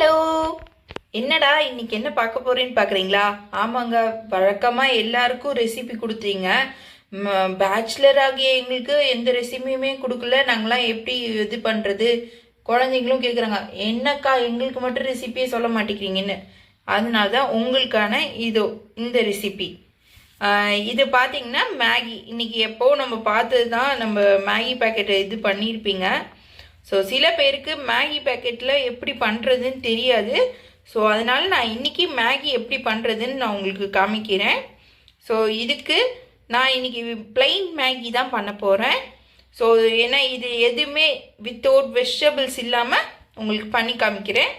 Hello, என்னடா இன்னைக்கு என்ன பார்க்க போறேன்னு பார்க்குறீங்களா? ஆமாங்க, வழக்கமாக எல்லாருக்கும் ரெசிபி கொடுத்தீங்க. பேச்சுலர் ஆகிய எங்களுக்கு எந்த ரெசிபியுமே கொடுக்கல. நாங்களாம் எப்படி இது பண்ணுறது? குழந்தைங்களும் கேட்குறாங்க, என்னக்கா எங்களுக்கு மட்டும் ரெசிபியே சொல்ல மாட்டேங்கிறீங்கன்னு. அதனால தான் உங்களுக்கான இந்த ரெசிபி. இது பார்த்தீங்கன்னா மேகி. இன்னைக்கு எப்போ நம்ம பார்த்தது தான். நம்ம மேகி பேக்கெட்டை இது பண்ணியிருப்பீங்க. ஸோ சில பேருக்கு மேகி பேக்கெட்டில் எப்படி பண்ணுறதுன்னு தெரியாது. ஸோ அதனால் நான் இன்றைக்கி மேகி எப்படி பண்ணுறதுன்னு நான் உங்களுக்கு காமிக்கிறேன். ஸோ இதுக்கு நான் இன்றைக்கி பிளெயின் மேகி தான் பண்ண போகிறேன். ஸோ ஏன்னா இது எதுவுமே வித்தவுட் வெஜிடபிள்ஸ் இல்லாமல் உங்களுக்கு பண்ணி காமிக்கிறேன்.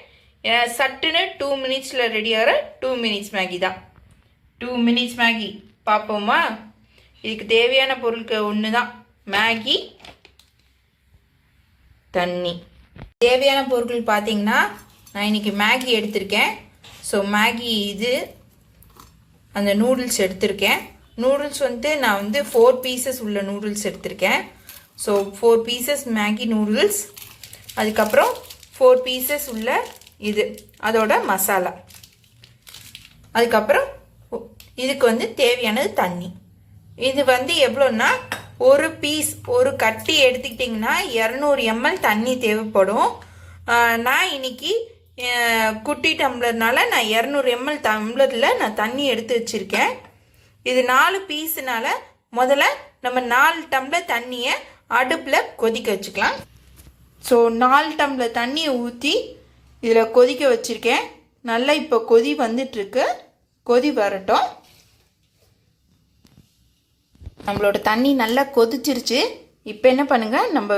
சட்டுன்னு 2 மினிட்ஸில் ரெடியாகிற 2 மினிட்ஸ் மேகி தான். 2 மினிட்ஸ் மேகி பார்ப்போமா? இதுக்கு தேவையான பொருட்கள் ஒன்று தான், மேகி, தண்ணி. தேவையான பொருட்கள் பார்த்தீங்கன்னா, நான் இன்றைக்கி மேகி எடுத்திருக்கேன். ஸோ மேகி இது அந்த நூடுல்ஸ் எடுத்திருக்கேன். நூடுல்ஸ் நான் 4 பீசஸ் உள்ள நூடுல்ஸ் எடுத்திருக்கேன். ஸோ 4 பீசஸ் மேகி நூடுல்ஸ், அதுக்கப்புறம் 4 பீசஸ் உள்ள இது அதோட மசாலா, அதுக்கப்புறம் இதுக்கு தேவையானது தண்ணி. இது எவ்வளோன்னா, ஒரு பீஸ் ஒரு கட்டி எடுத்துக்கிட்டிங்கன்னா 200 ml தண்ணி தேவைப்படும். நான் இன்னைக்கு குட்டி டம்ளர்னால நான் 200 ml டம்ளரில் நான் தண்ணி எடுத்து வச்சுருக்கேன். இது 4 பீஸுனால முதல்ல நம்ம 4 டம்ளர் தண்ணியை அடுப்பில் கொதிக்க வச்சுக்கலாம். ஸோ 4 டம்ளர் தண்ணியை ஊற்றி இதில் கொதிக்க வச்சுருக்கேன். நல்லா இப்போ கொதி வந்துட்டுருக்கு. கொதி வரட்டும். நம்மளோட தண்ணி நல்லா கொதிச்சிருச்சு. இப்போ என்ன பண்ணுங்கள், நம்ம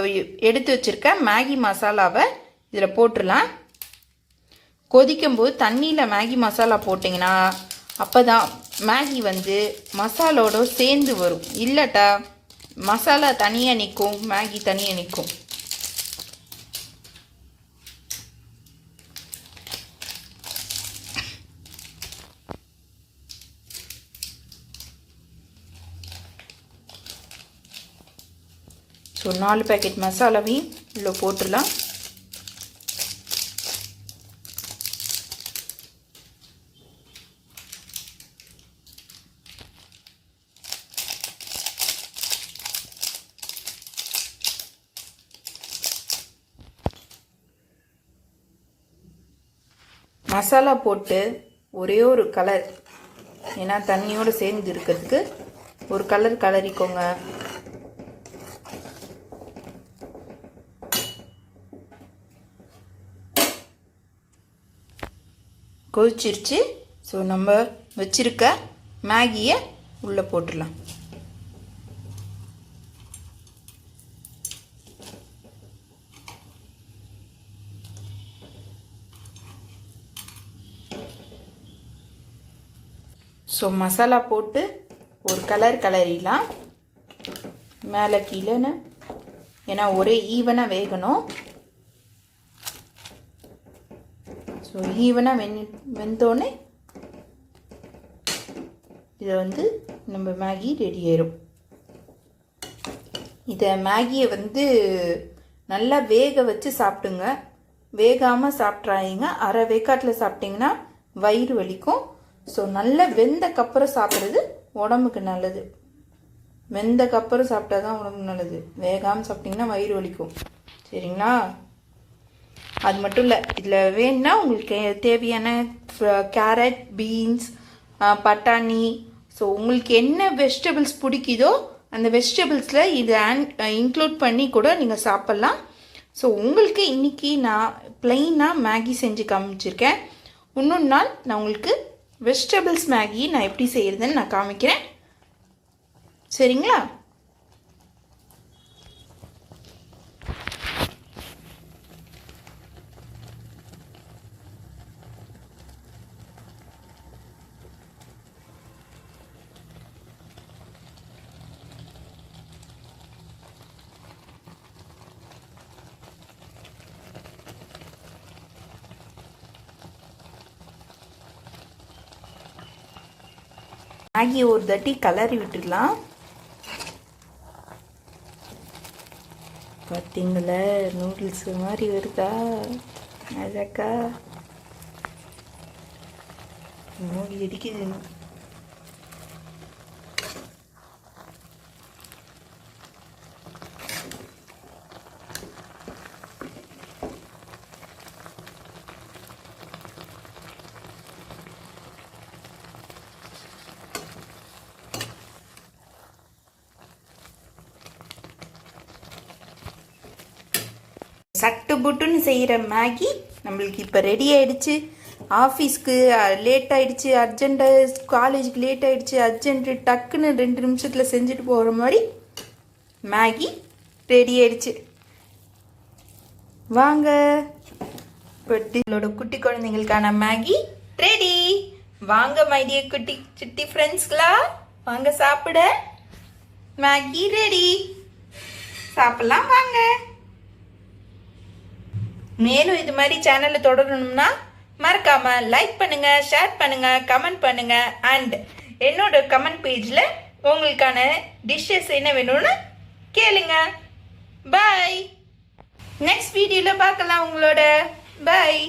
எடுத்து வச்சுருக்க மேகி மசாலாவை இதில் போட்டுடலாம். கொதிக்கும்போது தண்ணியில் மேகி மசாலா போட்டிங்கன்னா அப்போ தான் மேகி மசாலோட சேர்ந்து வரும். இல்லட்டா மசாலா தனியாக நிற்கும், மேகி தனியாக நிற்கும். ஸோ 4 பேக்கெட் மசாலாவையும் இவ்வளோ போட்டுடலாம். மசாலா போட்டு ஒரே ஒரு கலர், ஏன்னா தண்ணியோடு சேர்ந்து இருக்கிறதுக்கு ஒரு கலர் கலரிக்கோங்க. கொதிச்சிருச்சு. ஸோ நம்ம வச்சுருக்க மேகியை உள்ளே போட்டுடலாம். ஸோ மசாலா போட்டு ஒரு கலர் கலரிலாம் மேலே கீழேன்னு, ஏன்னா ஒரே ஈவனாக வேகணும். ஸோ ஈவனாக வெந்தோடனே இதை நம்ம மேகி ரெடி ஆயிரும். இதை மேகியை நல்லா வேக வச்சு சாப்பிடுங்க. வேகாமல் சாப்பிட்றாங்க. அரை வேக்காட்டில் சாப்பிட்டிங்கன்னா வயிறு வலிக்கும். ஸோ நல்லா வெந்தக்கப்புறம் சாப்பிட்றது உடம்புக்கு நல்லது. வெந்தக்கப்புறம் சாப்பிட்டா தான் உடம்புக்கு நல்லது. வேகாமல் சாப்பிட்டிங்கன்னா வயிறு வலிக்கும். சரிங்களா? அது மட்டும் இல்லை, இதில் வேணுன்னா உங்களுக்கு தேவையான கேரட், பீன்ஸ், பட்டாணி, ஸோ உங்களுக்கு என்ன வெஜிடபிள்ஸ் பிடிக்குதோ அந்த வெஜிடபிள்ஸில் இது இன்க்ளூட் பண்ணி கூட நீங்கள் சாப்பிட்லாம். ஸோ உங்களுக்கு இன்றைக்கி நான் ப்ளெயினாக மேகி செஞ்சு காமிச்சிருக்கேன். இன்னொரு நாள் நான் உங்களுக்கு வெஜிடபிள்ஸ் மேகி நான் எப்படி செய்கிறதுன்னு நான் காமிக்கிறேன். சரிங்களா? மேகி ஒரு தட்டி கலரி விட்டுடலாம். பார்த்தீங்களா, நூடுல்ஸ் மாதிரி வருதா அழகா? மூடி அடிக்குது. சட்டு புட்டுன்னு செய்கிற மேகி நம்மளுக்கு இப்போ ரெடி ஆகிடுச்சு. ஆஃபீஸ்க்கு லேட் ஆகிடுச்சு, அர்ஜெண்ட்டு, காலேஜுக்கு லேட் ஆகிடுச்சு, அர்ஜென்ட்டு, டக்குன்னு 2 நிமிஷத்தில் செஞ்சுட்டு போகிற மாதிரி மேகி ரெடி ஆகிடுச்சு. வாங்க, குட்டி குழந்தைங்களுக்கான மேகி ரெடி. வாங்க மைடிய குட்டி சுட்டி ஃப்ரெண்ட்ஸ்களா, வாங்க சாப்பிட. மேகி ரெடி, சாப்பிடலாம் வாங்க. மேலும் இது மாதிரி சேனலை தொடரணும்னா மறக்காம லைக் பண்ணுங்க, ஷேர் பண்ணுங்க, கமெண்ட் பண்ணுங்க. அண்ட் என்னோட கமெண்ட் பேஜ்ல உங்களுக்கான டிஷ்ஷஸ் என்ன வேணும்னு கேளுங்க. பாய். நெக்ஸ்ட் வீடியோல பார்க்கலாம் உங்களோட. பாய்.